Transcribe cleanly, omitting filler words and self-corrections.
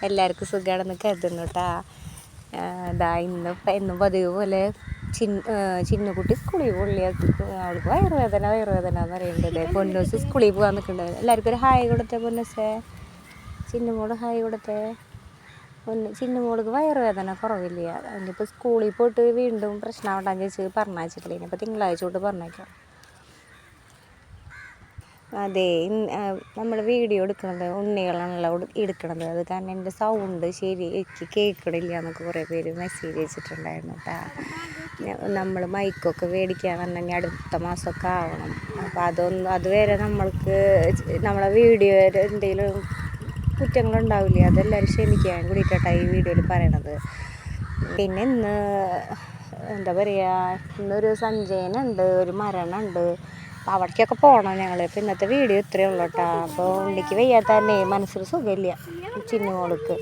എല്ലാവർക്കും സുഖമാണെന്ന് കരുതുന്നു കേട്ടാ. എന്നും പതിവ് പോലെ ചിന്നുകുട്ടി സ്കൂളിൽ അവൾക്ക് വയറുവേദന എന്ന് പറയുന്നത്. പൊന്നൂസ് സ്കൂളിൽ പോകാൻ നിൽക്കുന്നുണ്ട്. എല്ലാവർക്കും ഒരു ഹായ് കൊടുത്തേ പൊന്നൂസേ. ചിന്നുമോള് ഹായ് കൊടുത്തേ. ചിന്നുമോൾക്ക് വയറുവേദന കുറവില്ല. അതിനിപ്പോൾ സ്കൂളിൽ പോയിട്ട് വീണ്ടും പ്രശ്നമാവണ്ടാന്ന് ചോദിച്ച് പറഞ്ഞയച്ചിട്ടില്ല. ഇനിയിപ്പോൾ തിങ്കളാഴ്ച തൊട്ട് പറഞ്ഞേക്കാം. അതെ, നമ്മൾ വീഡിയോ എടുക്കണത് ഉണ്ണികളാണല്ലോ എടുക്കണത്. അത് കാരണം എൻ്റെ സൗണ്ട് ശരിക്ക് കേൾക്കണില്ല എന്നൊക്കെ കുറേ പേര് മെസ്സേജ് അയച്ചിട്ടുണ്ടായിരുന്നു കേട്ടോ. നമ്മൾ മൈക്കൊക്കെ മേടിക്കുകയാണെന്നുണ്ടെങ്കിൽ അടുത്ത മാസമൊക്കെ ആവണം. അപ്പോൾ അതുവരെ നമ്മളെ വീഡിയോ എന്തെങ്കിലും കുറ്റങ്ങളുണ്ടാവില്ലേ, അതെല്ലാവരും ക്ഷമിക്കാൻ കൂടിയിട്ടാണ് ഈ വീഡിയോയിൽ പറയണത്. പിന്നെ എന്താ പറയുക, ഇന്നൊരു സഞ്ചയനുണ്ട്, ഒരു മരണമുണ്ട്. അപ്പോൾ അവിടേക്കൊക്കെ പോകണം ഞങ്ങൾ. അപ്പോൾ ഇന്നത്തെ വീഡിയോ ഇത്രയേ ഉള്ളൂ കേട്ടോ. അപ്പോൾ ഉണ്ണിക്ക് വയ്യാത്ത തന്നെ മനസ്സിൽ സുഖമില്ല ചിന്നുമോൾക്ക്.